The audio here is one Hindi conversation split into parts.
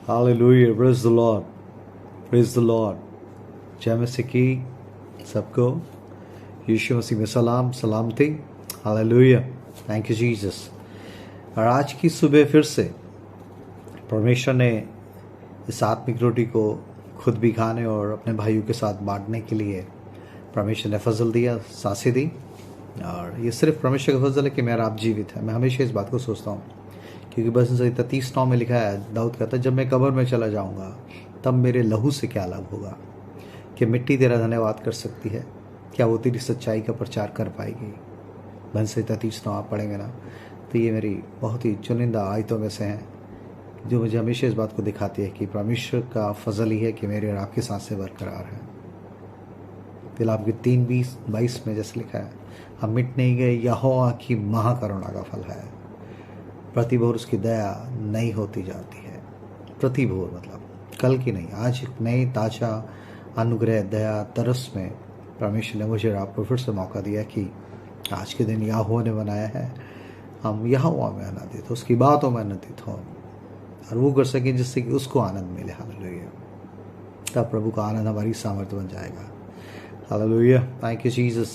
Hallelujah, praise the Lord, praise the Lord. जय मसीह की सबको यीशु मसीह में सलाम सलामती. Hallelujah, thank you Jesus. और आज की सुबह फिर से परमेश्वर ने इस आत्मिक रोटी को खुद भी खाने और अपने भाइयों के साथ बांटने के लिए परमेश्वर ने फजल दिया, सांसें दी. और ये सिर्फ परमेश्वर का फजल है कि मेरा आप जीवित है. मैं हमेशा इस बात को सोचता हूँ, क्योंकि बस 30:9 में लिखा है, दाऊद कहता है, जब मैं कब्र में चला जाऊंगा तब मेरे लहू से क्या लाभ होगा. कि मिट्टी तेरा धन्यवाद कर सकती है, क्या वो तेरी सच्चाई का प्रचार कर पाएगी. बन से 30:9 आप पढ़ेंगे ना, तो ये मेरी बहुत ही चुनिंदा आयतों में से हैं जो मुझे हमेशा इस बात को दिखाती है कि परमेश्वर का फजल ही है कि मेरे और आपकी सांसें बरकरार हैं. फिलहाल 3:22 में जैसे लिखा है, हम मिट नहीं गए, यहोवा की महाकरुणा का फल है, प्रतिभोर उसकी दया नई होती जाती है. प्रतिभोर मतलब कल की नहीं, आज एक नई ताजा अनुग्रह दया तरस में परमेश्वर ने मुझे और आपको फिर से मौका दिया कि आज के दिन यहोवा ने बनाया है, हम यहोवा में आनंदित हो, उसकी बातों में आनंदित हो और वो कर सकें जिससे कि उसको आनंद मिले. हालेलुया. तब प्रभु का आनंद हमारी सामर्थ्य बन जाएगा. Hallelujah, thank you Jesus.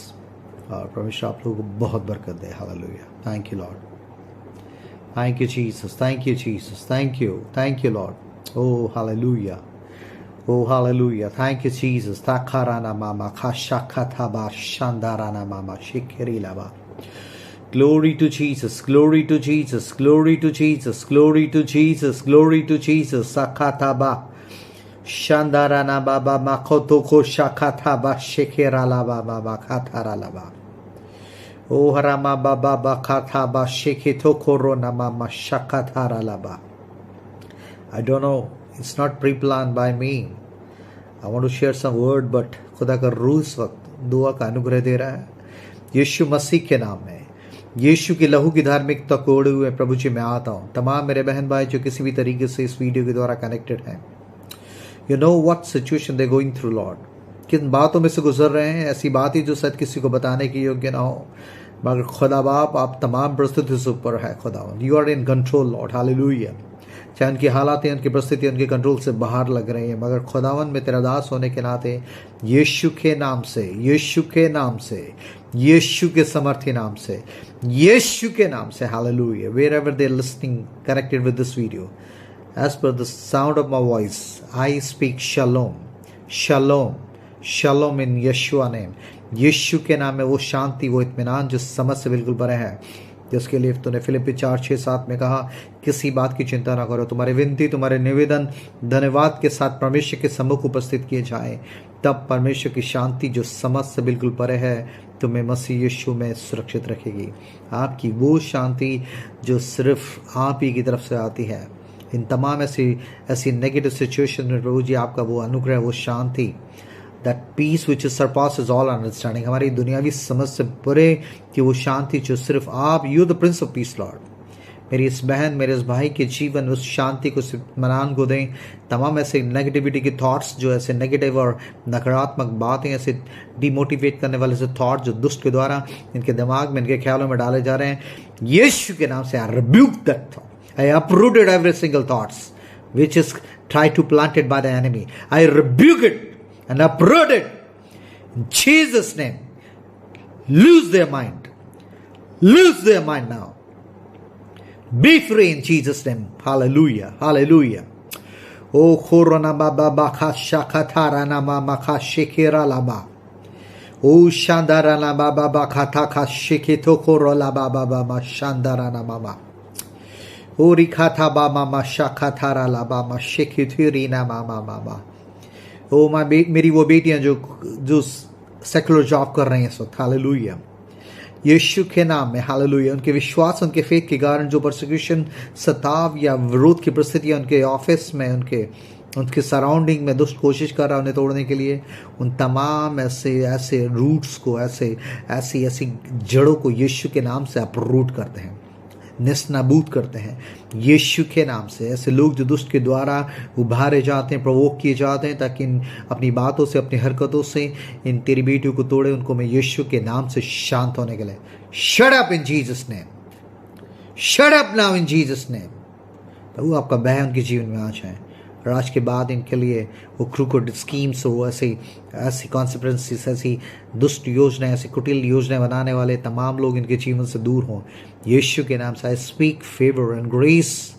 और परमेश्वर आप लोगों को बहुत बरकत दे. Hallelujah, thank you Lord, thank you Jesus, thank you Jesus, thank you Lord. Oh hallelujah, oh hallelujah, thank you Jesus. Takarana mama kashakata ba shandarana mama shikirilaba. Glory to Jesus, glory to Jesus, glory to Jesus, glory to Jesus, glory to Jesus. Sakata ba shandarana baba makoto ko shakata ba shikirala baba katarala ba. Oh harama baba bakata ba shikito korona mama shakatarala ba. I don't know, it's not pre-planned by me. I want to share some word, but खुदा का रूह इस वक्त दुआ का अनुग्रह दे रहा है. यीशु मसीह के नाम में, यीशु की लहू की धार्मिकता को ओढ़े हुए प्रभु जी मैं आता हूँ. तमाम मेरे बहन भाई जो किसी भी तरीके से इस वीडियो के द्वारा कनेक्टेड हैं, you know what situation they going through Lord. किन बातों में से गुजर रहे हैं, ऐसी बात ही जो शायद किसी को बताने की योग्य ना हो, मगर खुदा बाप आप तमाम परिस्थितियों से ऊपर है. खुदा, you are in control lord. Hallelujah. चाहे उनकी हालात उनकी परिस्थिति उनके कंट्रोल से बाहर लग रही है, मगर खुदावन में तेरा दास होने के नाते यीशु के नाम से, यीशु के नाम से, यीशु के समर्थी नाम से, यीशु के नाम से. Hallelujah. Wherever they listening connected with this video, as per the sound of my voice I speak shalom, shalom, shalom in यीशु नेम. यीशु के नाम में वो शांति, वो इत्मीनान जो समझ से बिल्कुल परे है, जिसके लिए तूने फिलिप्पी 4:6-7 में कहा, किसी बात की चिंता ना करो, तुम्हारी विनती, तुम्हारे निवेदन धन्यवाद के साथ परमेश्वर के सम्मुख उपस्थित किए जाएं, तब परमेश्वर की शांति जो समझ से बिल्कुल परे है तुम्हें मसीह यीशु में सुरक्षित रखेगी. आपकी वो शांति जो सिर्फ आप ही की तरफ से आती है. इन तमाम ऐसी नेगेटिव सिचुएशन में प्रभु जी आपका वो अनुग्रह, वो शांति, that peace which surpasses all understanding, हमारी दुनियावी समझ से परे कि वो शांति जो सिर्फ आप, you the Prince of peace Lord, मेरी इस बहन, मेरे इस भाई के जीवन उस शांति को, इत्मीनान को दें. तमाम ऐसे नेगेटिविटी के थॉट्स जो ऐसे नेगेटिव और नकारात्मक बातें, ऐसे डिमोटिवेट करने वाले से थॉट जो दुष्ट के द्वारा इनके दिमाग में, इनके ख्यालों में डाले जा रहे हैं, यीशु के नाम से आई rebuke that thought. I uprooted every single thoughts which is tried to planted by the enemy. I rebuke it and uproot it in Jesus' name. Lose their mind. Lose their mind now. Be free in Jesus' name. Hallelujah. Hallelujah. Oh, korona baba baka shakatara nama maka shikira laba. Oh, shandara na baba baka taka shikito korola baba baba shandara na mama. Oh, rikata baba mama shakatara laba ma shikitiri na mama mama. ओ मेरी वो बेटियां जो सेकुलर जॉब कर रही हैं इस वक्त. हालेलुया. यीशु के नाम में. हालेलुया. उनके विश्वास, उनके फेथ के कारण जो परसिक्यूशन, सताव या विरोध की परिस्थितियां उनके ऑफिस में, उनके सराउंडिंग में दुष्ट कोशिश कर रहा है उन्हें तोड़ने के लिए, उन तमाम ऐसे रूट्स को, ऐसी जड़ों को यीशु के नाम से अपरूट करते हैं, निस्नाबूद करते हैं यीशु के नाम से. ऐसे लोग जो दुष्ट के द्वारा उभारे जाते हैं, प्रवोक किए जाते हैं, ताकि अपनी बातों से, अपनी हरकतों से इन तेरी बेटियों को तोड़े, उनको मैं यीशु के नाम से शांत होने के लिए. Shut up in Jesus name. Shut up now in Jesus name. प्रभु आपका बह उनके जीवन में आ जाए, और आज के बाद इनके लिए वो क्रूकेड स्कीम्स हो, ऐसी कॉन्सिक्वेंसेस, ऐसी दुष्ट योजनाएं, ऐसी कुटिल योजनाएं बनाने वाले तमाम लोग इनके जीवन से दूर हों। यीशु के नाम से I speak favour and grace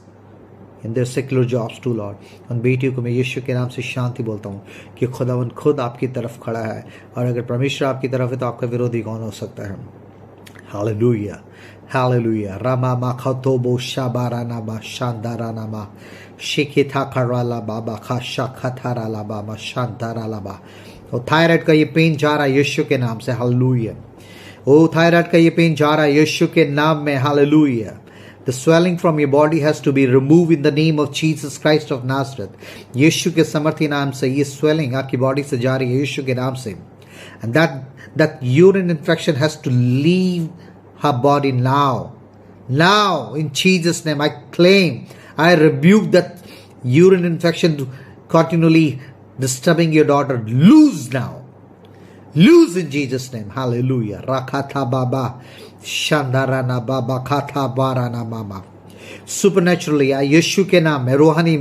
in their secular jobs too lord. उन बेटियों को मैं यीशु के नाम से शांति बोलता हूँ कि खुदावंद खुद आपकी तरफ खड़ा है, और अगर परमेश्वर आपकी तरफ है तो आपका विरोधी कौन हो सकता है। Hallelujah, hallelujah. रामा मा खतोबो शाबाराना बा शांदाराना मा शिकिथा कराला बाबा खा शाखाथाराला बाबा शांताराला बा। ओ थायराइड का ये पेन जा रहा है यीशु के नाम से। हालेलुया। ओ थायराइड का ये पेन जा रहा है यीशु के नाम में। Hallelujah. The swelling from your body has to be removed in the name of Jesus Christ of Nazareth. यीशु के समर्थी नाम से ये swelling आपकी बॉडी से जा रही है यीशु के नाम से। And that urine infection has to leave her body now. Now, in Jesus' name, I claim, I rebuke that urine infection continually disturbing your daughter. Loose now. Loose in Jesus' name. Hallelujah. Rakatha Baba. Shandarana Baba Katha Barana Mama. Supernaturally, यीशु के नाम में, रूहानी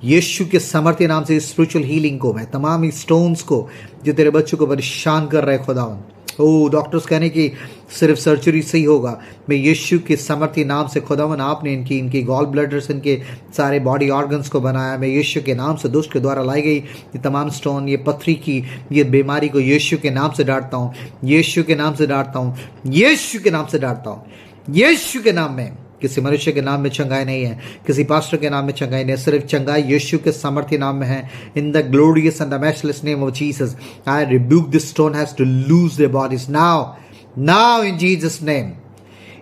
यीशु के समर्थी नाम से स्पिरिचुअल हीलिंग को, मैं तमाम स्टोन्स को जो तेरे बच्चों को परेशान कर रहे खुदावन, ओ डॉक्टर्स कहने की सिर्फ सर्जरी से ही होगा, मैं यीशु के समर्थी नाम से खुदावन, आपने इनकी गॉल ब्लडर्स, इनके सारे बॉडी ऑर्गन्स को बनाया, मैं यीशु के नाम से दुष्ट के द्वारा लाई गई ये तमाम स्टोन, ये पथरी की ये बीमारी को यीशु के नाम से डांटता हूँ, यीशु के नाम से डांटता हूँ, यीशु के नाम से डांटता हूँ, यीशु के नाम में। किसी मनुष्य के नाम में चंगाई नहीं है, किसी पास्टर के नाम में चंगाई नहीं है, सिर्फ चंगाई यीशु के सामर्थ्य नाम में है। In the glorious and the matchless name of Jesus I rebuke this stone has to lose their bodies now in Jesus name.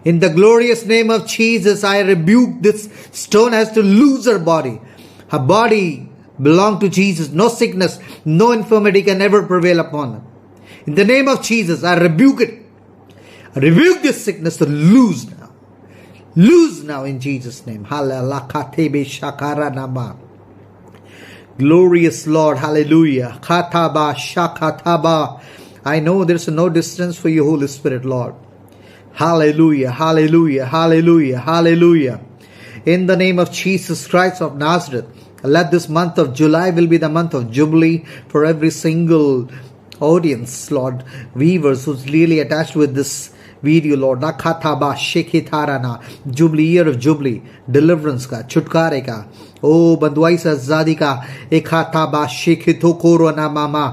In the glorious name of Jesus, I rebuke this stone has to lose her body. Her body belongs to Jesus. No sickness, no infirmity can ever prevail upon her. In the name of Jesus, I rebuke it. I rebuke this sickness to lose now. Lose now in Jesus' name. Hallelujah. Glorious Lord. Hallelujah. Khataba shakataba. I know there's no distance for you, Holy Spirit, Lord. Hallelujah. Hallelujah. Hallelujah. Hallelujah. In the name of Jesus Christ of Nazareth, let this month of July will be the month of Jubilee for every single audience, Lord, viewers who's really attached with this video, Lord. Nakataba Shekhitarana, Jubilee, year of Jubilee, deliverance ka, छुटकारे का, ओ बंदुआई से आजादी का, एक खाताबा शेखिथोकोरोना मामा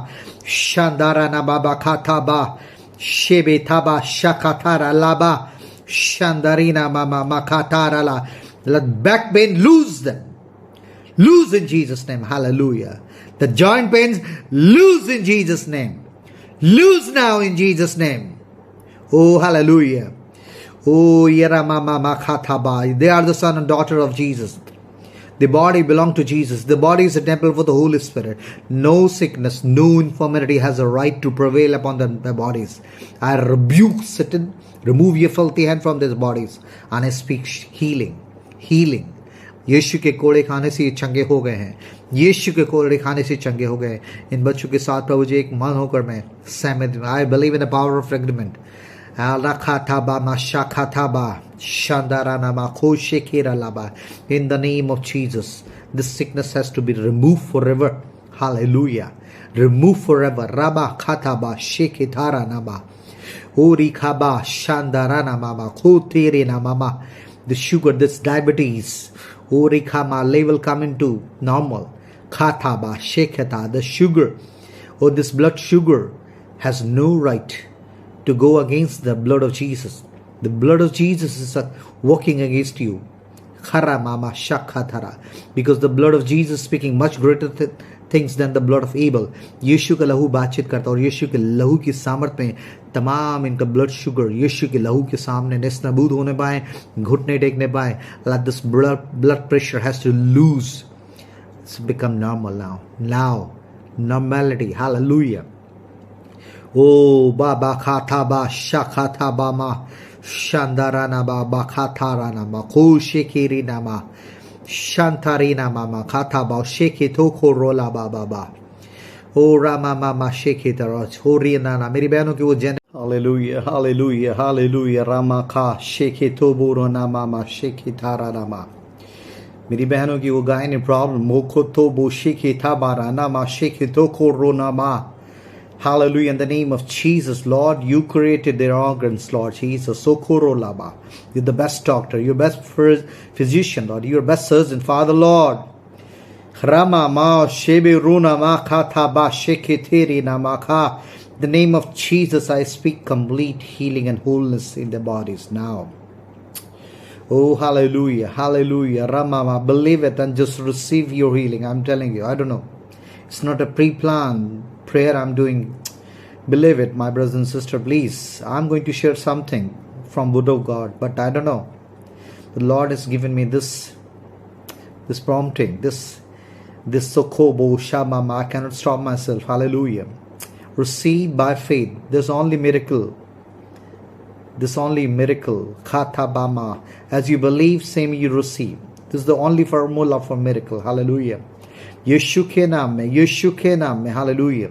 शांदाराना बाबा खाताबा Shebetaba Shakatara Laba Shandarina Mama Makatara La. Let back pain lose them. Lose in Jesus' name. Hallelujah. The joint pains lose in Jesus' name. Lose now in Jesus' name. Oh, hallelujah. Oh, Yera Mama Makataba. They are the son and daughter of Jesus. The body belongs to Jesus. The body is a temple for the Holy Spirit. No sickness, no infirmity has a right to prevail upon their bodies. I rebuke Satan. Remove your filthy hand from their bodies. And I speak healing. Healing. यीशु के कोड़े खाने से ये चंगे हो गए हैं. यीशु के कोड़े खाने से चंगे हो गए. इन बच्चों के साथ प्रभु जी एक मन होकर मैं सहमत हूं. I believe in the power of agreement. In the name of Jesus, this sickness has to be removed forever. Hallelujah. Remove forever. Rabba Kataba Shekitara Nama. Ori Kaba Shandarana Mama. Kotirina Mama. The sugar, this diabetes. Ori Kama level come into normal. Kataba Shekita. The sugar or this blood sugar has no right to go against the blood of Jesus. The blood of Jesus is working against you. Khara mama shakhathara. Because the blood of Jesus is speaking much greater things than the blood of Abel. यीशु का लहू बातचीत करता और यीशु के लहू की सामर्थ्य में तमाम इनका ब्लड शुगर यीशु के लहू के सामने नेस्तनाबूद होने पाए, घुटने टेकने पाए. Let this blood pressure has to lose. It's become normal now. Now, normality. Hallelujah. Oh, Baba Kataba Shakataba Ma Shandarana Baba Katarana Ma Koshekirina Ma Shantarina Mama Kataba Shekitoko Rola Baba. Oh Rama Mama Shekitaroch Horinana. मेरी बहनों की वो जन. Hallelujah, hallelujah, hallelujah. Rama Ka Shekitoburona Mama Shekitarana Ma. मेरी बहनों की वो गायन प्रॉब्लम मोखो तो बोशे के था बाराना मा शेखे तो कोरोना मा. Hallelujah. In the name of Jesus, Lord, you created their organs, Lord Jesus. Sokoro laba. You're the best doctor. You're best physician, Lord. You're best surgeon, Father, Lord. Rama ma shebe runa ma kata ba sheketeri na ma ka. In the name of Jesus, I speak complete healing and wholeness in their bodies now. Oh, hallelujah. Hallelujah. Rama ma, believe it and just receive your healing. I'm telling you, I don't know. It's not a pre-planned prayer I'm doing. Believe it, my brothers and sisters, please. I'm going to share something from Word of God, but I don't know. The Lord has given me this prompting, this sokobo shamama. I cannot stop myself. Hallelujah. Receive by faith. There's only miracle. Khatabama. As you believe, same you receive. This is the only formula for miracle. Hallelujah. यीशु के नाम में हालेलुया.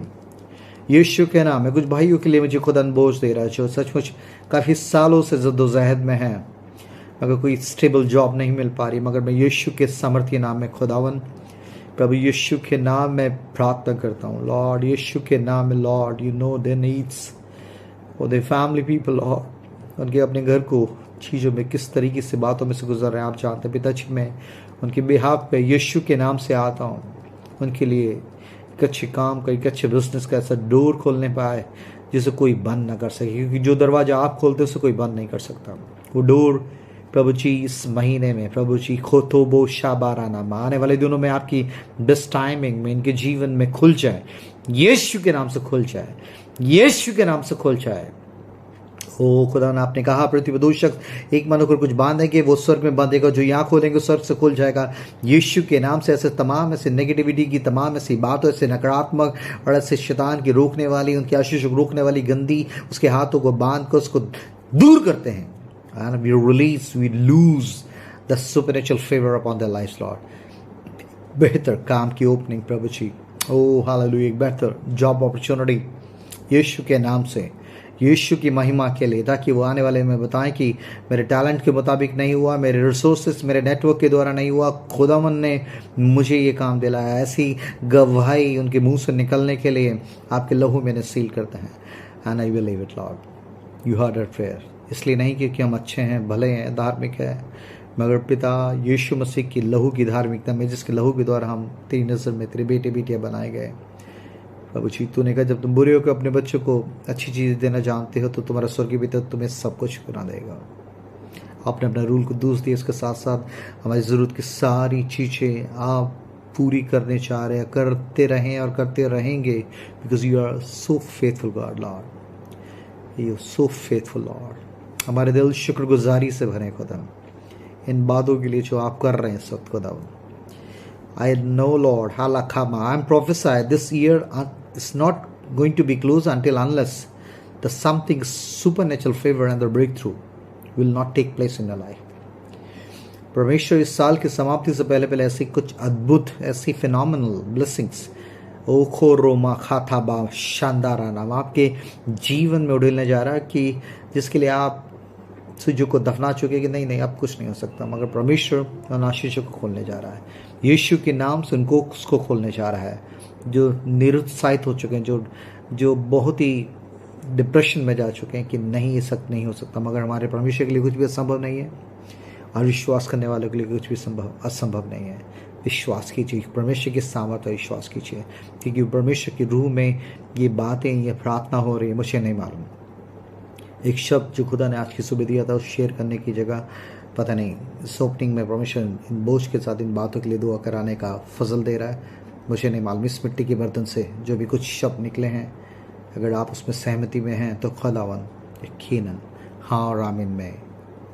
यीशु के नाम में. कुछ भाइयों के लिए मुझे खुदा बोझ दे रहा है जो सचमुच काफ़ी सालों से जद्दोजहद में है, मगर कोई स्टेबल जॉब नहीं मिल पा रही, मगर मैं यीशु के सामर्थ्य नाम में खुदावन प्रभु यीशु के नाम में प्रार्थना करता हूँ. लॉर्ड यीशु के नाम में. Lord you know there needs for their family people. Lord उनके अपने घर को चीज़ों में किस तरीके से बातों में से गुजर रहे हैं आप जानते हैं. पिताजी मैं उनके बिहाफ पे यीशु के नाम से आता हूँ. उनके लिए एक अच्छे काम का, एक अच्छे बिजनेस का ऐसा डोर खोलने पाए जिसे कोई बंद ना कर सके, क्योंकि जो दरवाजा आप खोलते उसे कोई बंद नहीं कर सकता. वो डोर प्रभु जी इस महीने में प्रभु जी खोतोबो शाबाराना आने वाले दिनों में आपकी बेस्ट टाइमिंग में इनके जीवन में खुल जाए. यीशु के नाम से खुल जाए. यीशु के नाम से खुल जाए. ओ खुदा ने आपने कहा पृथ्वी पर दो शख्स एक मन होकर कुछ बांधेंगे, वो स्वर्ग में बांधेगा, जो यहाँ खोलेंगे स्वर्ग से खुल जाएगा. यीशु के नाम से ऐसे तमाम ऐसे नेगेटिविटी की तमाम ऐसी बातों ऐसे नकारात्मक और ऐसे शैतान की रोकने वाली, उनकी आशीष को रोकने वाली गंदी उसके हाथों को बांध कर उसको दूर करते हैं. And we release, we lose the supernatural favor upon their lives, Lord. बेहतर काम की ओपनिंग प्रभु जी. ओ हालेलुया. एक बेहतर जॉब अपॉर्चुनिटी यीशु के नाम से, यीशु की महिमा के लिए, ताकि वो आने वाले में बताएं कि मेरे टैलेंट के मुताबिक नहीं हुआ, मेरे रिसोर्सेस मेरे नेटवर्क के द्वारा नहीं हुआ, खुदावन ने मुझे ये काम दिलाया. ऐसी गवाही उनके मुंह से निकलने के लिए आपके लहू में सील करते हैं. And I will leave it lord. You heard our prayer. इसलिए नहीं क्योंकि हम अच्छे हैं, भले हैं, धार्मिक है, मगर पिता यीशु मसीह की लहू की धार्मिकता में, जिसके लहू के द्वारा हम तेरी नज़र में तेरे बेटे बेटियाँ बनाए गए. प्रभु जी तूने कहा जब तुम बुरे होकर अपने बच्चों को अच्छी चीज़ देना जानते हो तो तुम्हारा स्वर्गीय पिता तुम्हें सब कुछ बना देगा. आपने अपना रूल को दूस दिया, इसके साथ साथ हमारी ज़रूरत की सारी चीज़ें आप पूरी करने चाह रहे हैं, करते रहें और करते रहेंगे. Because you are so faithful God lord. You so faithful lord. हमारे दिल शुक्रगुजारी से भरे खुदा इन बातों के लिए जो आप कर रहे हैं इस वक्त खुदा. I know Lord, halakama, I am prophesied this year is not going to be closed unless the something supernatural favor and the breakthrough will not take place in your life. परमेश्वर इस साल की समाप्ति से पहले पहले ऐसी कुछ अद्भुत ऐसी फिनोमिनल ब्लेसिंग्स ओखो रोमा खाथाबा शानदार नाम आपके जीवन में उड़ेलने जा रहा है, कि जिसके लिए आप सूजों को दफना चुके कि नहीं अब कुछ नहीं हो सकता, मगर परमेश्वर उन आशीषों को खोलने जा रहा है. यीशु के नाम से उनको उसको खोलने जा रहा है जो निरुत्साहित हो चुके हैं, जो बहुत ही डिप्रेशन में जा चुके हैं कि नहीं ये सब नहीं हो सकता, मगर हमारे परमेश्वर के लिए कुछ भी असंभव नहीं है और विश्वास करने वालों के लिए कुछ भी असंभव नहीं है. विश्वास कीजिए, परमेश्वर के सामर्थ्य विश्वास कीजिए, क्योंकि परमेश्वर की रूह में ये बातें ये प्रार्थना हो रही है. मुझे नहीं मालूम एक शब्द जो खुदा ने आज की सुबह दिया था उस शेयर करने की जगह पता नहीं इस ओपनिंग में परमेश्वर इन बोझ के साथ इन बातों के लिए दुआ कराने का फजल दे रहा है. मुझे नहीं मालूम इस मिट्टी के बर्तन से जो भी कुछ शब्द निकले हैं, अगर आप उसमें सहमति में हैं तो खुदावन यकीनन हाँ और आमीन में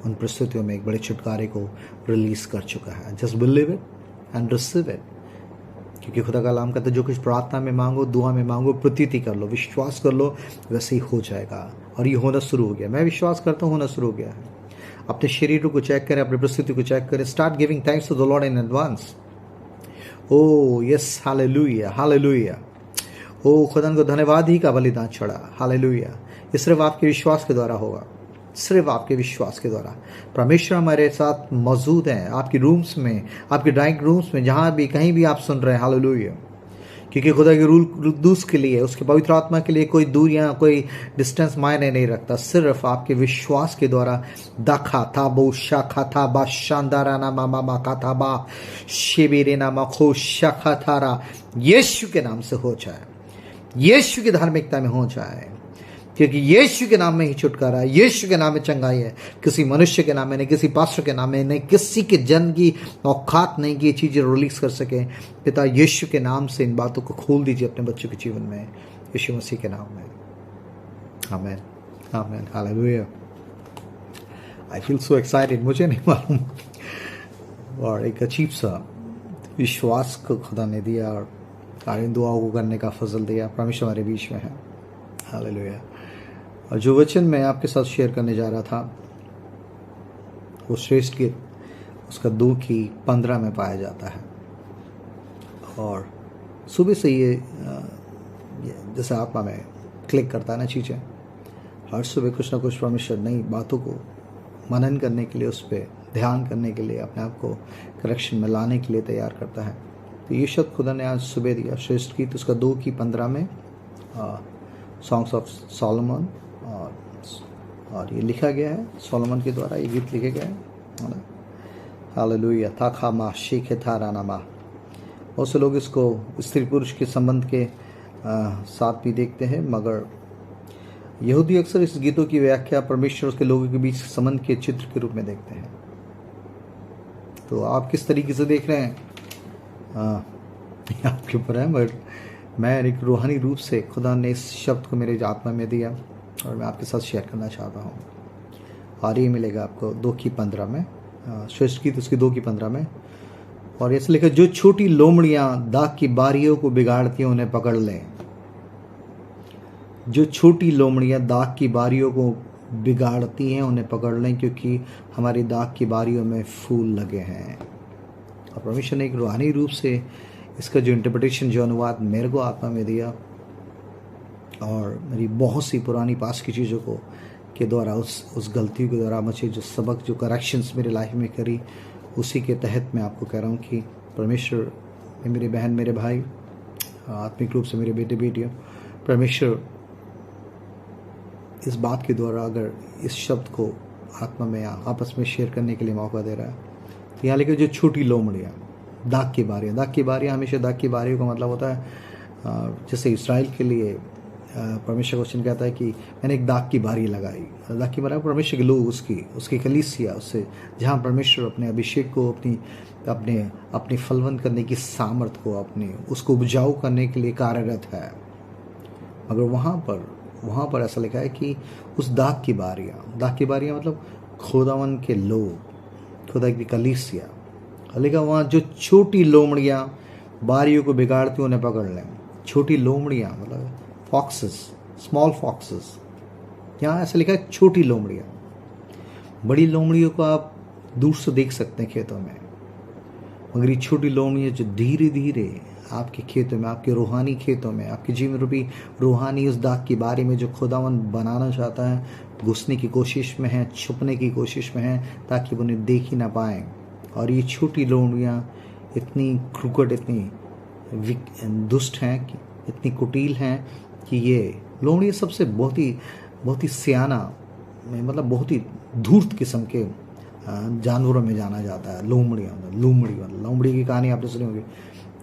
उन परिस्थितियों में एक बड़े छुटकारे को रिलीज कर चुका है. Just believe it and receive it, क्योंकि खुदा का कलाम कहता है जो कुछ प्रार्थना में मांगो, दुआ में मांगो, प्रतीति कर लो, विश्वास कर लो, वैसे ही हो जाएगा. और ये होना शुरू हो गया. मैं विश्वास करता हूँ होना शुरू हो गया है. अपने शरीरों को चेक करें, अपनी परिस्थिति को चेक करें. Start giving thanks to the Lord in advance. Oh yes hallelujah hallelujah. ओ खुदा को धन्यवाद ही का बलिदान चढ़ा. हालेलुया. ये सिर्फ आपके विश्वास के द्वारा होगा, सिर्फ आपके विश्वास के द्वारा। परमेश्वर हमारे साथ मौजूद हैं आपके रूम्स में, आपके ड्राइंग रूम्स में, जहाँ भी कहीं भी आप सुन रहे हैं। हालेलुया। क्योंकि खुदा के रूल दूस के लिए, उसके पवित्र आत्मा के लिए कोई दूरियां, कोई डिस्टेंस मायने नहीं रखता। सिर्फ आपके विश्वास के द्वारा दाखा था बो शाखा था बा शानदारा ना मामा माका था बा शिविरे ना मखो शाखा थारा, यीशु के नाम से हो जाए, यीशु की धार्मिकता में हो जाए। क्योंकि यीशु के नाम में ही छुटकारा है, यीशु के नाम में चंगाई है। किसी मनुष्य के नाम में नहीं, किसी पास्टर के नाम में नहीं, किसी के जन की औकात नहीं कि ये चीज़ें रिलीज कर सके। पिता यीशु के नाम से इन बातों को खोल दीजिए अपने बच्चों के जीवन में, यीशु मसीह के नाम में। आमीन, आमीन, hallelujah. I feel so excited. मुझे नहीं मालूम, और एक अजीब सा विश्वास को खुदा ने दिया और इन दुआओं को करने का फजल दिया। परमेश्वर हमारे बीच में है। हालेलुया। और जो वचन मैं आपके साथ शेयर करने जा रहा था वो श्रेष्ठ गीत उसका 2:15 में पाया जाता है। और सुबह से ये जैसे आत्मा में क्लिक करता है ना चीज़ें, हर सुबह कुछ ना कुछ परमेश्वर नई बातों को मनन करने के लिए, उस पर ध्यान करने के लिए, अपने आप को करेक्शन में लाने के लिए तैयार करता है। तो ये शब्द खुदा ने आज सुबह दिया, श्रेष्ठ गीत उसका 2:15 में, सॉन्ग्स ऑफ सोलोमन, और ये लिखा गया है सोलोमन के द्वारा, ये गीत लिखे गए हैं। हालेलुया। ताखा मा शेख थारा नामा। बहुत से लोग इसको स्त्री पुरुष के संबंध के साथ भी देखते हैं, मगर यहूदी अक्सर इस गीतों की व्याख्या परमेश्वर के लोगों के बीच संबंध के चित्र के रूप में देखते हैं। तो आप किस तरीके से देख रहे हैं आपके ऊपर है, बट मैं एक रूहानी रूप से खुदा ने इस शब्द को मेरे आत्मा में दिया और मैं आपके साथ शेयर करना चाहता हूँ। और ये मिलेगा आपको 2:15 में, श्रेष्ठ गीत उसकी 2:15 में। और ऐसे लिखा, जो छोटी लोमड़ियाँ दाग की बारियों को बिगाड़ती हैं उन्हें पकड़ लें। जो छोटी लोमड़ियाँ दाग की बारियों को बिगाड़ती हैं उन्हें पकड़ लें, क्योंकि हमारी दाग की बारियों में फूल लगे हैं। और परमेश्वर ने एक रूहानी रूप से इसका जो इंटरप्रिटेशन, जो अनुवाद मेरे को आत्मा में दिया, और मेरी बहुत सी पुरानी पास की चीज़ों को के द्वारा, उस गलतियों के द्वारा मुझे जो सबक, जो करेक्शंस मेरे लाइफ में करी, उसी के तहत मैं आपको कह रहा हूँ कि परमेश्वर, मेरी बहन, मेरे भाई, आत्मिक रूप से मेरे बेटे बेटियों, परमेश्वर इस बात के द्वारा अगर इस शब्द को आत्मा में आपस में शेयर करने के लिए मौका दे रहा है। तो यहाँ लेकर जो छोटी लोमड़ियाँ, दाग की बारियाँ, दाग की बारियाँ, हमेशा दाग की बारियों का मतलब होता है जैसे इसराइल के लिए परमेश्वर क्वेश्चन कहता है कि मैंने एक दाग की बारी लगाई। दाग की बारी परमेश्वर के लोग, उसकी कलीसिया, उससे जहाँ परमेश्वर अपने अभिषेक को, अपनी फलवंत करने की सामर्थ को, उसको उपजाऊ करने के लिए कार्यरत है। मगर वहाँ पर ऐसा लिखा है कि उस दाग की बारियाँ मतलब खुदावन के लोग, खुदा की कलीसिया, लिखा वहाँ जो छोटी लोमड़ियाँ बारियों को बिगाड़ती उन्हें पकड़ लें। छोटी लोमड़ियाँ मतलब फॉक्सेस, स्मॉल फॉक्सेस। यहाँ ऐसा लिखा है छोटी लोमड़ियाँ। बड़ी लोमड़ियों को आप दूर से देख सकते हैं खेतों में, मगर ये छोटी लोमड़ियाँ जो धीरे धीरे आपके खेतों में, आपके रूहानी खेतों में, आपके जीवन रूपी रूहानी उस दाग की बारी में जो खुदावन बनाना चाहता है, घुसने की कोशिश में है, छुपने की कोशिश में है, ताकि वो उन्हें देख ही ना पाएँ। और ये छोटी लोमड़ियाँ इतनी क्रूकट, इतनी दुष्ट हैं, इतनी कुटिल हैं कि ये लोमड़ी सबसे बहुत ही सियाना, मतलब बहुत ही धूर्त किस्म के जानवरों में जाना जाता है। लोमड़ी की कहानी आपने सुनी होगी।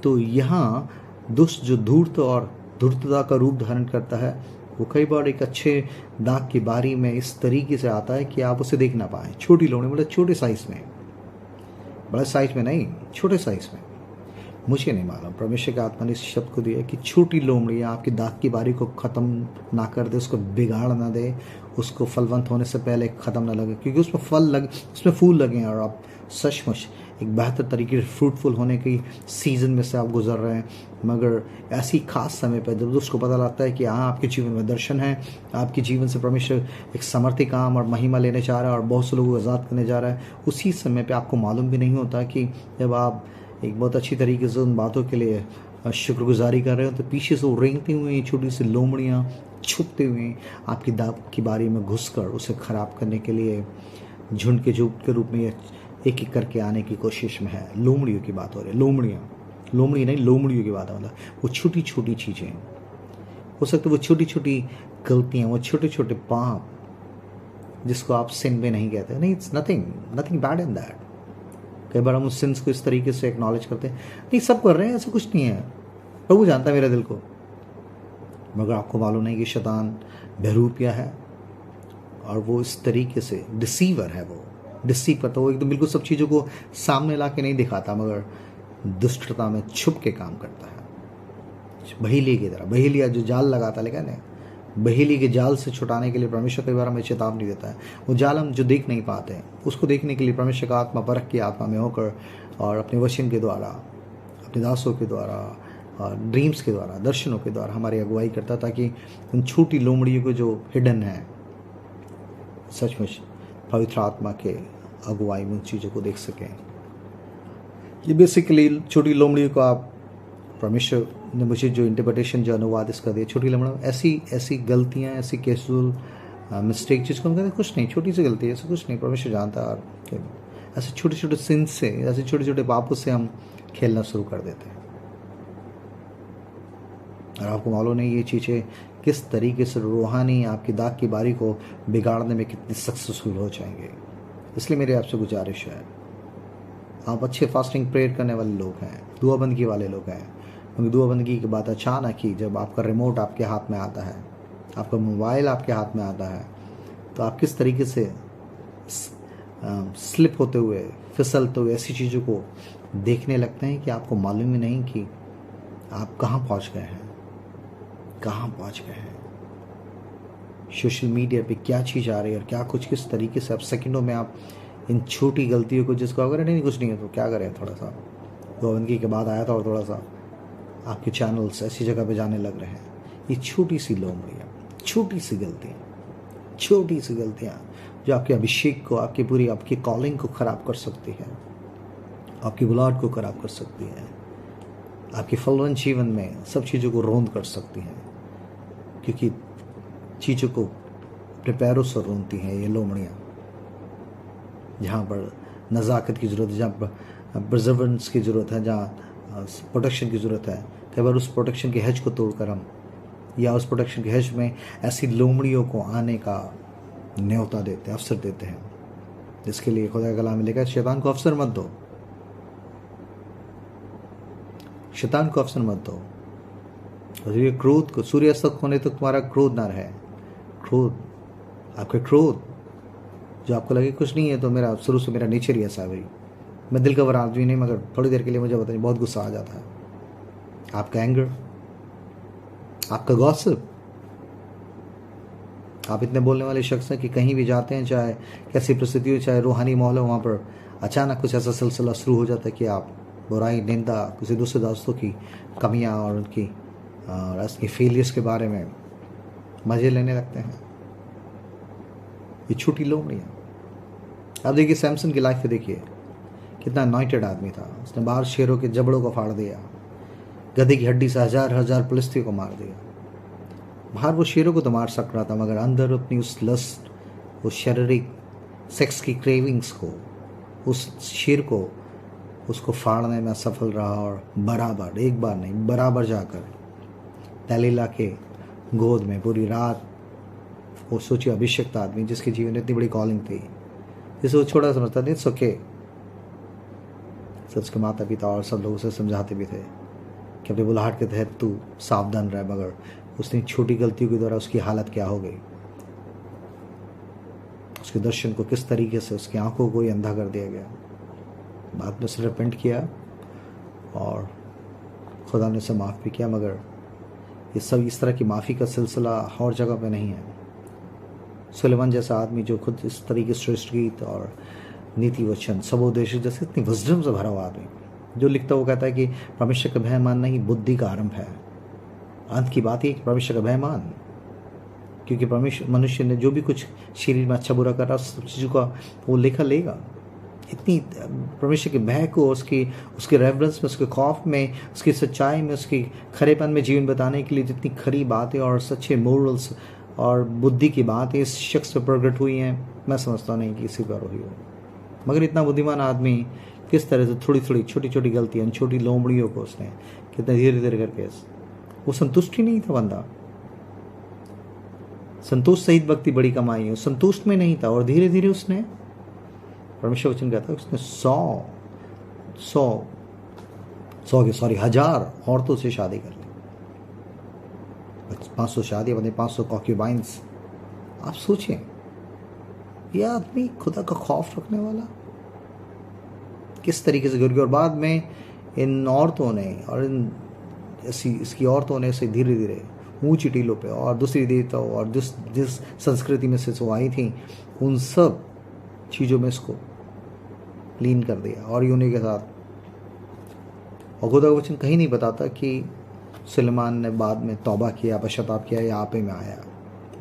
तो यहाँ दुष्ट जो धूर्त और धूर्तता का रूप धारण करता है, वो कई बार एक अच्छे दाग की बारी में इस तरीके से आता है कि आप उसे देख ना पाएँ। छोटी लोमड़ी मतलब छोटे साइज में, बड़े साइज में नहीं, छोटे साइज में। मुझे नहीं मालूम, परमेश्वर के आत्मा ने इस शब्द को दिया कि छोटी लोमड़ियाँ आपकी दाग की बारी को ख़त्म ना कर दे, उसको बिगाड़ ना दे, उसको फलवंत होने से पहले ख़त्म ना लगे, क्योंकि उसमें फूल लगे हैं और आप सचमुच एक बेहतर तरीके से फ्रूटफुल होने की सीज़न में से आप गुजर रहे हैं। मगर ऐसी खास समय पर जब उसको पता लगता है कि हाँ, आपके जीवन में दर्शन है, आपके जीवन से परमेश्वर एक समर्थी काम और महिमा लेने जा रहा है और बहुत से लोगों को आज़ाद करने जा रहा है, उसी समय पे आपको मालूम भी नहीं होता कि जब आप एक बहुत अच्छी तरीके से उन बातों के लिए शुक्रगुजारी कर रहे हो तो पीछे से वो रेंगती हुई छोटी सी लोमड़ियाँ छुपते हुए आपकी दाब की बारी में घुसकर उसे खराब करने के लिए झुंड के रूप में एक एक करके आने की कोशिश में है। लोमड़ियों की बात हो रही है, लोमड़ी नहीं, लोमड़ियों की बात है। मतलब वो छोटी छोटी चीज़ें हो सकते, वो छोटी छोटी गलतियाँ, वो छोटे छोटे पाप जिसको आप सिन में नहीं कहते, नहीं, it's nothing bad in that. कई बार हम उस सिंस को इस तरीके से एक्नॉलेज करते हैं, नहीं सब कर रहे हैं, ऐसा कुछ नहीं है, प्रभु जानता है मेरे दिल को। मगर आपको मालूम नहीं कि शैतान बहरूपिया है और वो इस तरीके से डिसीवर है, वो डिसीव करता, वो एकदम बिल्कुल सब चीज़ों को सामने ला के नहीं दिखाता, मगर दुष्टता में छुप के काम करता है। बहेली की तरह, बहेलिया जो जाल लगाता, लेकिन बहेली के जाल से छुटाने के लिए परमेश्वर कई बार हमें चेतावनी देता है। वो जाल हम जो देख नहीं पाते हैं, उसको देखने के लिए परमेश्वर का आत्मा परख की आत्मा में होकर और अपने वचन के द्वारा, अपने दासों के द्वारा और ड्रीम्स के द्वारा, दर्शनों के द्वारा हमारी अगुवाई करता, ताकि उन छोटी लोमड़ियों को जो हिडन है, सचमुच पवित्र आत्मा के अगुवाई में उन चीज़ों को देख सकें। ये बेसिकली छोटी लोमड़ियों को आप, परमेश्वर ने मुझे जो इंटरप्रिटेशन, जो अनुवाद इसका दिया, छोटी लोमड़ियों, ऐसी गलतियाँ, ऐसी कैजुअल मिस्टेक जिसको हम कहते हैं कुछ नहीं, छोटी सी गलती है, ऐसा कुछ नहीं, परमेश्वर जानता है। और ऐसे छोटे छोटे सिंस से, ऐसे छोटे छोटे पापों से हम खेलना शुरू कर देते हैं और आपको मालूम नहीं ये चीज़ें किस तरीके से रूहानी आपकी दाग की बारी को बिगाड़ने में कितनी सक्सेसफुल हो जाएंगे। इसलिए मेरी आपसे गुजारिश है, आप अच्छे फास्टिंग प्रेयर करने वाले लोग हैं, दुआबंदगी वाले लोग हैं, क्योंकि दुआबंदगी की बात अचानक ही जब आपका रिमोट आपके हाथ में आता है, आपका मोबाइल आपके हाथ में आता है, तो आप किस तरीके से स्लिप होते हुए, फिसलते हुए ऐसी चीज़ों को देखने लगते हैं कि आपको मालूम ही नहीं कि आप कहाँ पहुँच गए हैं, कहाँ पहुँच गए हैं। सोशल मीडिया पे क्या चीज़ आ रही है और क्या कुछ, किस तरीके से आप सेकंडों में आप इन छोटी गलतियों को, जिसको अगर नहीं कुछ नहीं है तो क्या करें, थोड़ा सा दुआबंदगी के बाद आया था और थोड़ा सा आपके चैनल्स ऐसी जगह पे जाने लग रहे हैं। ये छोटी सी लोमड़ियाँ, छोटी सी गलतियाँ जो आपके अभिषेक को, आपकी पूरी आपकी कॉलिंग को ख़राब कर सकती है, आपकी बुलाहट को ख़राब कर सकती है, आपके फलवंत जीवन में सब चीज़ों को रोंद कर सकती हैं, क्योंकि चीज़ों को अपने पैरों से रोंदती हैं ये लोमड़ियाँ। जहाँ पर नज़ाकत की ज़रूरत है, जहाँ पर प्रिजर्वेंस की ज़रूरत है, जहाँ प्रोटेक्शन की ज़रूरत है, कई बार उस प्रोटेक्शन के हेज को तोड़कर हम, या उस प्रोटेक्शन के हेज में ऐसी लोमड़ियों को आने का न्योता देते हैं, अवसर देते हैं, जिसके लिए खुदा का कलाम में लिखा है, शैतान को अवसर मत दो, शैतान को अवसर मत दो। और ये क्रोध को, सूर्यास्त होने तक तुम्हारा क्रोध ना रहे, क्रोध, आपके क्रोध जो आपको लगे कुछ नहीं है, तो मेरा शुरू से मेरा नेचर ही ऐसा है भाई, मैं दिल का वर आदमी नहीं, मगर थोड़ी देर के लिए मुझे बताइए बहुत गुस्सा आ जाता है। आपका एंगर, आपका गॉसिप, आप इतने बोलने वाले शख्स हैं कि कहीं भी जाते हैं, चाहे कैसी परिस्थिति हो, चाहे रूहानी माहौल हो, वहाँ पर अचानक कुछ ऐसा सिलसिला शुरू हो जाता है कि आप बुराई, निंदा, किसी दूसरे दोस्तों की कमियाँ और उनकी और उसकी फेलियर्स के बारे में मज़े लेने लगते हैं। ये छोटी लोमड़ियाँ। अब देखिए सैमसन की लाइफ पे देखिए, कितना अनॉइंटेड आदमी था, उसने बाहर शेरों के जबड़ों को फाड़ दिया, गधे की हड्डी से हजार पुलिस्तियों को मार दिया। बाहर वो शेरों को तो मार सक रहा था, मगर अंदर अपनी उस लस्ट, उस शारीरिक सेक्स की क्रेविंग्स को, उस शेर को, उसको फाड़ने में सफल रहा और बराबर, एक बार नहीं बराबर जाकर दलीला के गोद में पूरी रात, वो सोचिए अभिषेक आदमी जिसके जीवन में इतनी बड़ी कॉलिंग थी, जिसे वो छोटा समझता था, इट्स ओके। उसके माता पिता और सब लोग उसे समझाते भी थे कि अपने बुलाहट के तहत तू सावधान रह, मगर उसने छोटी गलतियों के द्वारा उसकी हालत क्या हो गई, उसके दर्शन को किस तरीके से, उसकी आंखों को ही अंधा कर दिया गया। बाद में उसने रिपेंट किया और खुदा ने उसे माफ़ भी किया, मगर ये सब इस तरह की माफ़ी का सिलसिला और जगह पे नहीं है। सुलेमान जैसा आदमी जो खुद इस तरीके श्रेष्ठ गीत और नीति वचन, सबोदेश जैसे इतनी विजडम से भरा हुआ आदमी, जो लिखता वो कहता है कि परमेश्वर का भय मानना ही बुद्धि का आरंभ है। अंत की बात ही परमेश्वर का भय मान, क्योंकि परमेश्वर, मनुष्य ने जो भी कुछ शरीर में अच्छा बुरा कर रहा, सब चीज़ों का वो लेखा लेगा। इतनी परमेश्वर के भय को, उसके रेवरेंस में, उसके खौफ में, उसकी सच्चाई में, उसकी खरेपन में जीवन बताने के लिए जितनी खरी बातें और सच्चे मोरल्स और बुद्धि की बातें इस शख्स पर प्रकट हुई हैं, मैं समझता नहीं कि किसी पर हुई हो। मगर इतना बुद्धिमान आदमी किस तरह से थोड़ी थोड़ी छोटी छोटी गलतियाँ, छोटी लोमड़ियों को उसने कितने धीरे धीरे करके, वो संतुष्ट ही नहीं था बंदा। संतोष सहित भक्ति बड़ी कमाई है, संतुष्ट में नहीं था और धीरे धीरे उसने, परमेश्वर वचन कहता है, उसने 1000 औरतों से शादी कर ली। 500 शादियां बने, 500 कॉन्क्यूबाइंस। आप सोचें, यह आदमी खुदा का खौफ रखने वाला किस तरीके से गिर गया। और बाद में इन औरतों ने और इसकी औरतों ने इसे धीरे धीरे ऊंची टीलों पे और दूसरी देवताओं और जिस संस्कृति में से वो आई थी, उन सब चीज़ों में इसको लीन कर दिया और यूनी के साथ। और खुदा का वचन कहीं नहीं बताता कि सुलेमान ने बाद में तौबा किया, पश्चाताप किया या आपे में आया।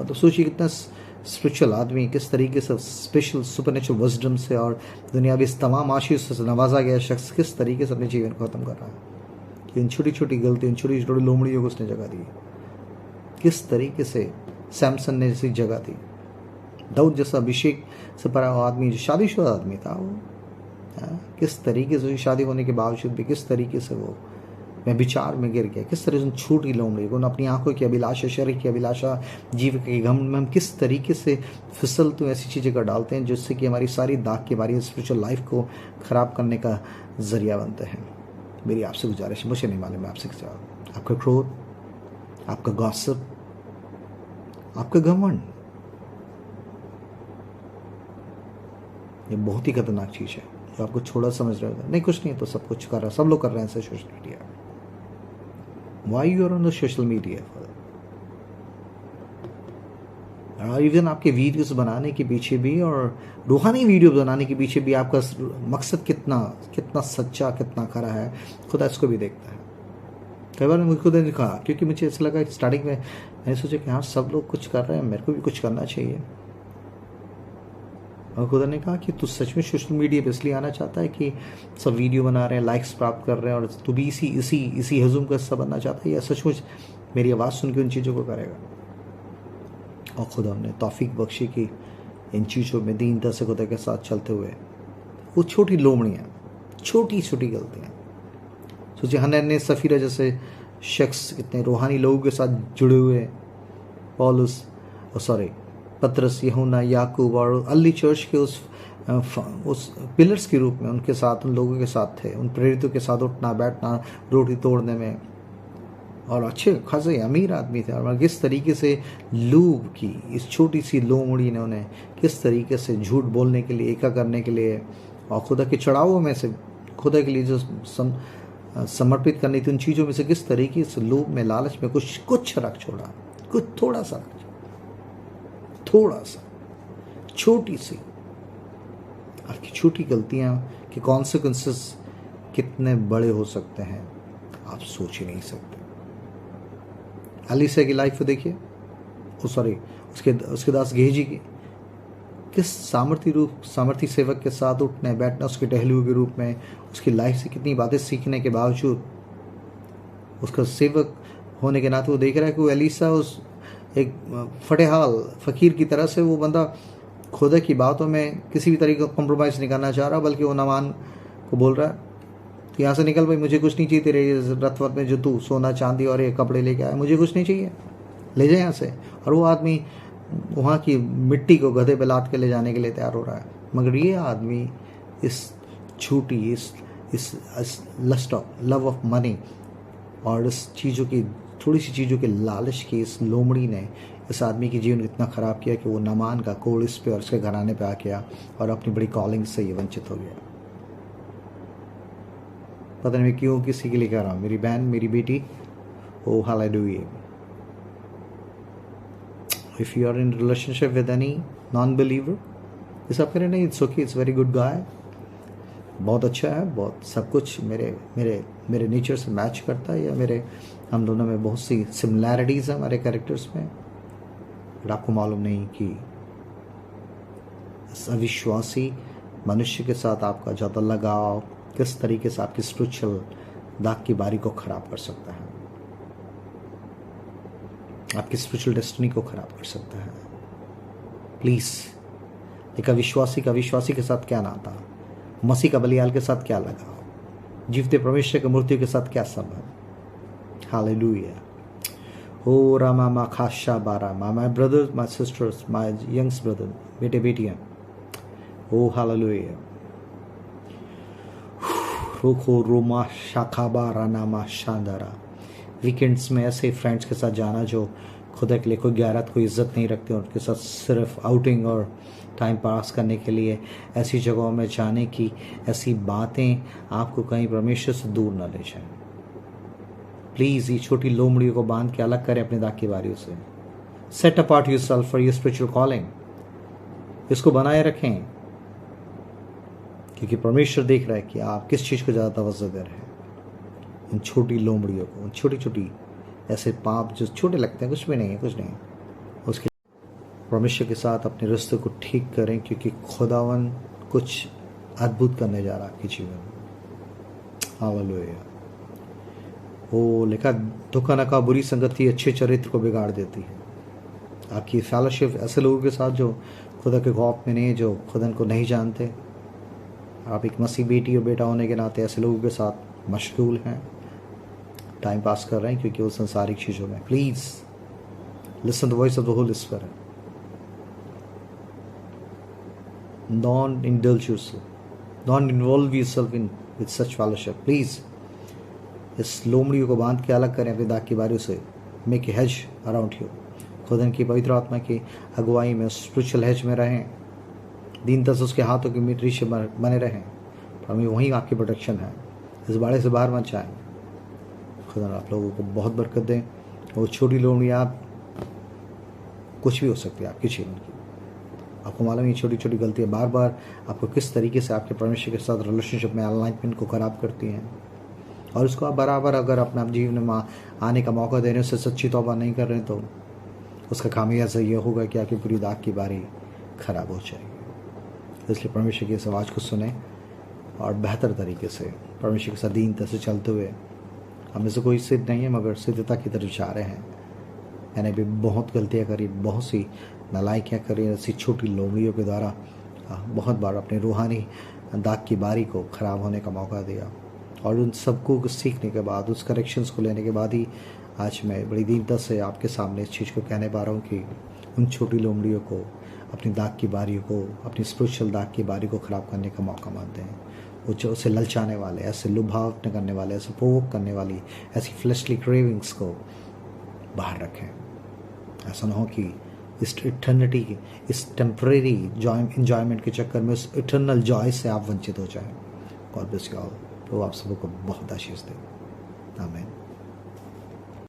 मतलब सोचिए कितना स्पिरिचुअल आदमी, किस तरीके से स्पेशल सुपरनेचुरल विजडम से और दुनियावी इस तमाम आशीष से नवाजा गया शख्स किस तरीके से अपने जीवन को खत्म कर रहा है। कि इन छोटी छोटी गलती, इन छोटी छोटी लोमड़ियों को उसने जगह दी। किस तरीके से सैमसन ने जैसी जगह दी। दाऊद जैसा अभिषेक से भरा आदमी, जो शादीशुदा आदमी था, वो किस तरीके से शादी होने के बावजूद भी किस तरीके से वो व्यभिचार में गिर गया। किस तरह से उन छोटी लोमड़ी को, अपनी आंखों की अभिलाषा, शरीर की अभिलाषा, जीव के घमंड में हम किस तरीके से फिसलते ऐसी चीज़ें कर डालते हैं जिससे कि हमारी सारी दाग की हमारी स्पिरिचुअल लाइफ को खराब करने का जरिया बनते हैं। मेरी आपसे गुजारिश, मुझे नहीं मालूम, मैं आपसे आपका क्रोध, आपका गॉसिप, आपका घमंड, ये बहुत ही खतरनाक चीज़ है जो आपको छोड़ा समझ रहे हो। नहीं कुछ नहीं तो सब कुछ कर रहा, सब लोग कर रहे हैं ऐसे social media. Why you are on the social media? Even आपके वीडियोस बनाने के पीछे भी और रूहानी वीडियो बनाने के पीछे भी आपका मकसद कितना सच्चा, कितना खरा है, खुदा इसको भी देखता है। कई बार मुझे खुदा ने कहा, क्योंकि मुझे ऐसा लगा स्टार्टिंग में मैंने सोचा कि हाँ सब लोग कुछ कर रहे हैं, मेरे को भी कुछ करना चाहिए। और खुदा ने कहा कि तू सच में सोशल मीडिया पे इसलिए आना चाहता है कि सब वीडियो बना रहे हैं, लाइक्स प्राप्त कर रहे हैं और तू भी इसी हजूम का हिस्सा बनना चाहता है, या सचमुच मेरी आवाज़ सुन के उन चीज़ों को करेगा? और खुदा ने तौफीक बख्शी कि इन चीज़ों में दीनता से खुदा के साथ चलते हुए वो छोटी लोमड़ियाँ, छोटी छोटी गलतियाँ, सोचिए हनन्याह सफीरा जैसे शख्स कितने रूहानी लोगों के साथ जुड़े हुए, पतरस, यूहन्ना, याकूब और अर्ली चर्च के उस पिलर्स के रूप में उनके साथ, उन लोगों के साथ थे, उन प्रेरितों के साथ उठना बैठना, रोटी तोड़ने में, और अच्छे खासे अमीर आदमी थे। और किस तरीके से लूब की इस छोटी सी लोमड़ी ने उन्हें किस तरीके से झूठ बोलने के लिए, एका करने के लिए और खुदा के चढ़ावों में से खुदा के लिए जो समर्पित करनी थी, उन चीज़ों में से किस तरीके से लोभ में, लालच में कुछ रख छोड़ा, कुछ थोड़ा सा छोटी सी आपकी छोटी गलतियां के कॉन्सिक्वेंसेस कितने बड़े हो सकते हैं आप सोच ही नहीं सकते। अलीसा की लाइफ को देखिए, उसके दास गेहजी की किस सामर्थी सेवक के साथ उठने बैठना, उसके टहलुओं के रूप में, उसकी लाइफ से कितनी बातें सीखने के बावजूद, उसका सेवक होने के नाते वो देख रहा है कि वो एलीसा उस एक फटेहाल फकीर की तरह से, वो बंदा खुदा की बातों में किसी भी तरीके का कॉम्प्रोमाइज़ नहीं करना चाह रहा, बल्कि वो नामान को बोल रहा है कि यहाँ से निकल भाई, मुझे कुछ नहीं चाहिए तेरे रथ वत में जो तू सोना चांदी और ये कपड़े लेके आया, मुझे कुछ नहीं चाहिए, ले जाए यहाँ से। और वो आदमी वहाँ की मिट्टी को गधे पे लाद के ले जाने के लिए तैयार हो रहा है। मगर ये आदमी इस छोटी इस lust of love of money और इस चीज़ों की, थोड़ी सी चीज़ों के लालच की इस लोमड़ी ने इस आदमी की जीवन इतना ख़राब किया कि वो नामान का कोड़ इस पे और उसके घराने पे आ गया और अपनी बड़ी कॉलिंग से ये वंचित हो गया। पता नहीं मैं क्यों किसी के लिए कह रहा हूँ, मेरी बहन, मेरी बेटी, oh hallelujah. If you are in relationship with any non believer, ये सब करें नहीं, it's okay, it's very good guy, बहुत अच्छा है, बहुत सब कुछ मेरे नेचर से मैच करता है, या हम दोनों में बहुत सी सिमिलैरिटीज़ हैं हमारे कैरेक्टर्स में। बट आपको मालूम नहीं कि इस अविश्वासी मनुष्य के साथ आपका ज़्यादा लगाव किस तरीके से आपकी स्पिरिचुअल दाग की बारी को खराब कर सकता है, आपकी स्पिरिचुअल डेस्टिनी को खराब कर सकता है। प्लीज, एक अविश्वासी का विश्वासी के साथ क्या नाता, मसीह का बलियाल के साथ क्या लगाव, जीवते परमेश्वर की मूर्ति के साथ क्या संबंध। हालेलुया। ओ रामा मा खाशा बारा मा, my brothers, my sisters, my youngs brother, बेटे बेटियां, ओ हालेलुया। रोखो रोमा शाखा बारा नामा शानदारा। वीकेंड्स में ऐसे फ्रेंड्स के साथ जाना जो खुदा के लिए कोई गैरत कोई इज्जत नहीं रखते, उनके साथ सिर्फ आउटिंग और टाइम पास करने के लिए ऐसी जगहों में जाने की ऐसी बातें आपको कहीं परमेश्वर से दूर न ले जाएं। प्लीज़ ये छोटी लोमड़ियों को बांध के अलग करें अपने दाग की बारियों से। Set apart yourself for your spiritual calling, इसको बनाए रखें, क्योंकि परमेश्वर देख रहा है कि आप किस चीज़ को ज़्यादा तवज्जो दे रहे हैं। इन छोटी लोमड़ियों को, छोटी छोटी ऐसे पाप जो छोटे लगते हैं, कुछ भी नहीं है, कुछ नहीं है, उसके परमेश्वर के साथ अपने रिश्ते को ठीक करें, क्योंकि खुदावन कुछ अद्भुत करने जा रहा है आपके जीवन में। हालेलुया। वो लिखा, धोखा न खा, बुरी संगति अच्छे चरित्र को बिगाड़ देती है। आपकी फेलोशिप ऐसे लोगों के साथ जो खुदा के खौफ में नहीं, जो खुदा को नहीं जानते। आप एक मसीह बेटी और बेटा होने के नाते ऐसे लोगों के साथ मशगूल हैं, टाइम पास कर रहे हैं, क्योंकि वो संसारिक चीज़ों में। Please listen the voice of the Holi spirit. Don't indulge yourself. Don't involve yourself in with such fellowship. Please, इस लोमड़ियों को बांध के अलग करें अपनी दाग की बारियों से। Make a hedge around you. खुदा की पवित्र आत्मा की अगुवाई में स्पिरिचुअल hedge में रहें, दीनता से उसके हाथों की मिट्टी से बने रहें। हमें वहीं आपकी प्रोटेक्शन है, इस बाड़े से बाहर मत जाएं। खुदा आप लोगों को बहुत बरकत दें। वो छोटी लोमड़ी आप कुछ भी हो सकती है आपके जीवन की। आपको मालूम है छोटी छोटी गलतियाँ बार बार आपको किस तरीके से आपके परमेश्वर के साथ रिलेशनशिप में अलाइनमेंट को खराब करती हैं, और उसको आप बराबर अगर अपने जीवन में आने का मौका देने से सच्ची तौबा नहीं कर रहे तो उसका खामियाजा ये होगा कि आपकी पूरी दाग की बारी खराब हो जाएगी। इसलिए परमेश्वर की इस आवाज़ को सुने और बेहतर तरीके से परमेश्वर के साथ दीनता से चलते हुए, हमें से कोई सिद्ध नहीं है मगर सिद्धता की तरफ जा रहे हैं। मैंने भी बहुत गलतियाँ करी, बहुत सी नालायकियाँ करी, ऐसी छोटी लोमड़ियों के द्वारा बहुत बार अपने रूहानी दाग की बारी को ख़राब होने का मौका दिया। और उन सबको सीखने के बाद, उस करेक्शंस को लेने के बाद ही आज मैं बड़ी दीनता से आपके सामने इस चीज़ को कहने पा रहा हूँ कि उन छोटी लोमड़ियों को, अपनी दाग की बारियों को, अपनी स्पिरिचुअल दाग की बारी को ख़राब करने का मौका मत दें। वो जो उसे ललचाने वाले, ऐसे लुभावने करने वाले, ऐसे प्रोवोक करने वाली ऐसी फ्लैशली क्रेविंग्स को बाहर रखें। ऐसा ना हो कि इस इटर्निटी की, इस टेम्परेरी इंजॉयमेंट के चक्कर में उस इटर्नल जॉय से आप वंचित हो जाएं। God bless you all. तो आप सबको बहुत आशीष दें। आमीन।